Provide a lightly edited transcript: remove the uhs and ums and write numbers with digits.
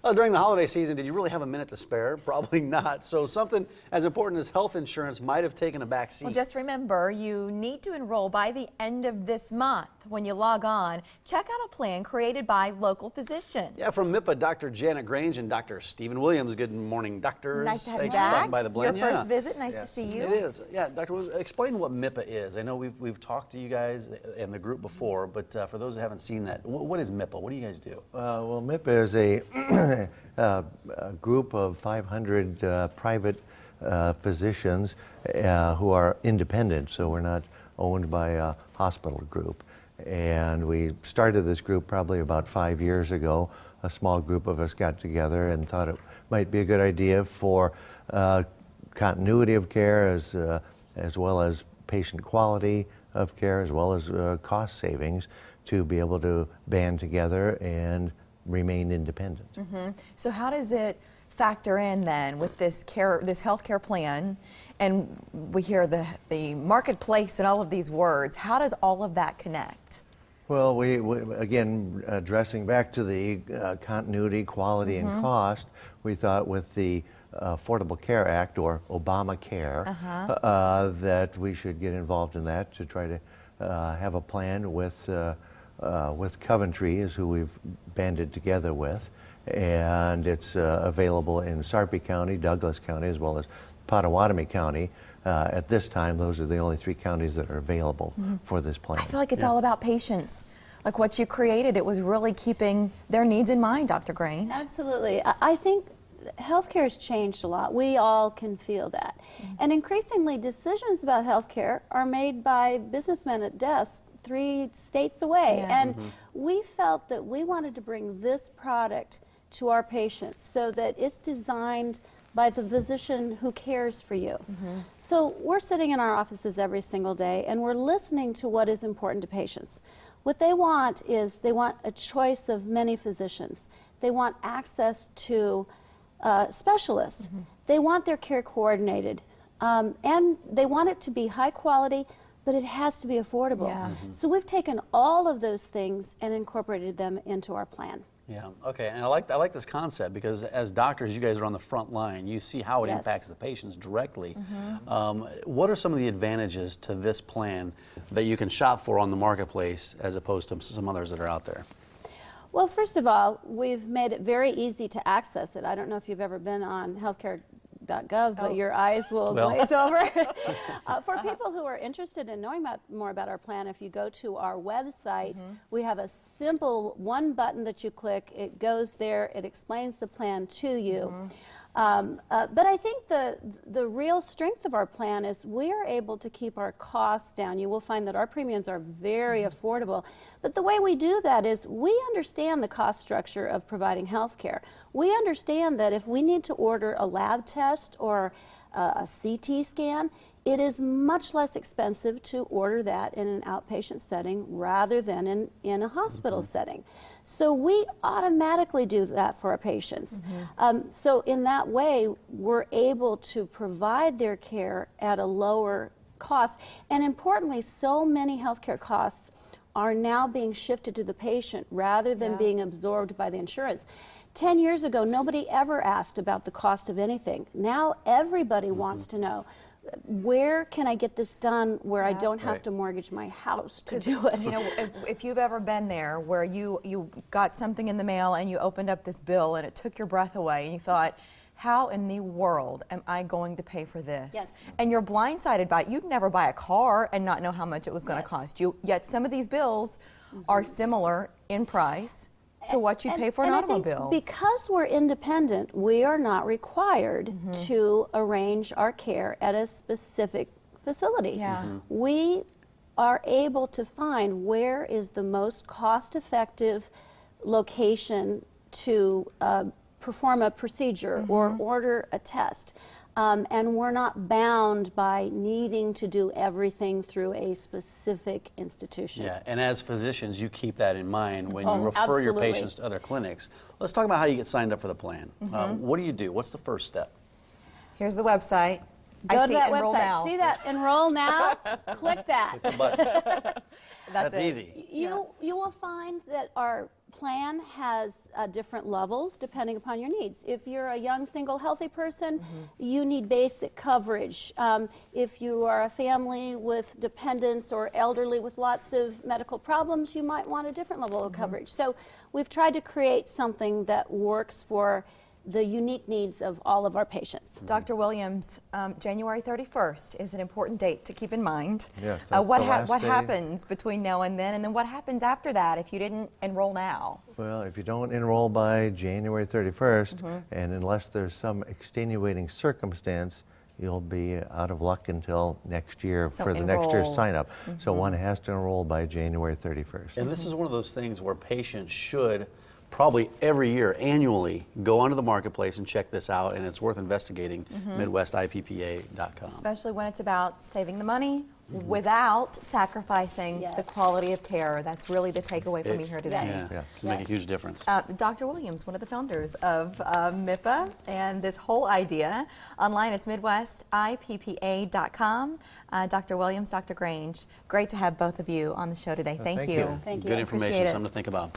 During the holiday season, did you really have a minute to spare? Probably not. So something as important as health insurance might have taken a back seat. Well, just remember, you need to enroll by the end of this month. When you log on, check out a plan created by local physicians. Yeah, from MIPA, Dr. Janet Grange and Dr. Stephen Williams. Good morning, doctors. Nice to have you Thanks for stopping back. by the blend. Your first visit. Nice to see you. It is. Yeah, Dr. Williams, explain what MIPA is. I know we've talked to you guys and the group before, but for those who haven't seen that, what is MIPA? What do you guys do? Well, MIPA is a group of 500 private physicians who are independent, so we're not owned by a hospital group. And we started this group probably about 5 years ago. A small group of us got together and thought it might be a good idea for continuity of care as well as patient quality of care, as well as cost savings, to be able to band together and remain independent. So how does it factor in then with this health care plan? And we hear the marketplace and all of these words. How does all of that connect? Well, we again, addressing back to the continuity, quality, and cost, we thought with the Affordable Care Act, or Obamacare, that we should get involved in that to try to have a plan with Coventry, is who we've banded together with, and it's available in Sarpy County, Douglas County, as well as Pottawatomie County. At this time, those are the only 3 counties that are available for this plan. I feel like it's all about patients. Like what you created, it was really keeping their needs in mind, Dr. Grange. Absolutely. I think healthcare has changed a lot. We all can feel that. And increasingly, decisions about healthcare are made by businessmen at desks 3 states away. And we felt that we wanted to bring this product to our patients so that it's designed by the physician who cares for you. So we're sitting in our offices every single day and we're listening to what is important to patients. What they want is they want a choice of many physicians. They want access to specialists. They want their care coordinated. And they want it to be high quality, but it has to be affordable. So we've taken all of those things and incorporated them into our plan. Yeah, okay, and I like this concept because as doctors, you guys are on the front line. You see how it impacts the patients directly. What are some of the advantages to this plan that you can shop for on the marketplace as opposed to some others that are out there? Well, first of all, we've made it very easy to access it. I don't know if you've ever been on healthcare.gov, but your eyes will glaze over. For people who are interested in knowing more about our plan, if you go to our website, we have a simple 1 button that you click. It goes there. It explains the plan to you. But I think the real strength of our plan is we are able to keep our costs down. You will find that our premiums are very affordable. But the way we do that is we understand the cost structure of providing health care. We understand that if we need to order a lab test or a CT scan, it is much less expensive to order that in an outpatient setting rather than in a hospital setting. So we automatically do that for our patients. So in that way, we're able to provide their care at a lower cost. And importantly, so many healthcare costs are now being shifted to the patient rather than being absorbed by the insurance. 10 years ago, nobody ever asked about the cost of anything. Now everybody wants to know, where can I get this done where I don't have to mortgage my house to do it? You know, if you've ever been there where you got something in the mail and you opened up this bill and it took your breath away and you thought, how in the world am I going to pay for this? And you're blindsided by it. You'd never buy a car and not know how much it was going to cost you. Yet some of these bills are similar in price to what you pay for an automobile. I think because we're independent, we are not required to arrange our care at a specific facility. We are able to find where is the most cost-effective location to perform a procedure or order a test. And we're not bound by needing to do everything through a specific institution. Yeah, and as physicians, you keep that in mind when you refer your patients to other clinics. Let's talk about how you get signed up for the plan. What do you do? What's the first step? Here's the website. I Go to see that enroll website. now. See that enroll now? Click that. But that's it. easy. You will find that our plan has different levels depending upon your needs. If you're a young, single, healthy person, you need basic coverage. If you are a family with dependents or elderly with lots of medical problems, you might want a different level of coverage. So we've tried to create something that works for the unique needs of all of our patients. Dr. Williams, January 31st is an important date to keep in mind. Yes, that's what the last day. happens between now and then what happens after that if you didn't enroll now? Well, if you don't enroll by January 31st, and unless there's some extenuating circumstance, you'll be out of luck until next year So for the next year's enroll. sign up. So one has to enroll by January 31st. And this is one of those things where patients should probably every year, annually, go onto the marketplace and check this out, and it's worth investigating, MidwestIPPA.com. Especially when it's about saving the money without sacrificing the Yes. quality of care. That's really the takeaway from me here today. Yeah, Yeah. can make a huge difference. Dr. Williams, one of the founders of MIPA and this whole idea. Online, it's MidwestIPPA.com. Dr. Williams, Dr. Grange, great to have both of you on the show today. Thank thank you. you. Thank you. Good information, Appreciate it. something to think about.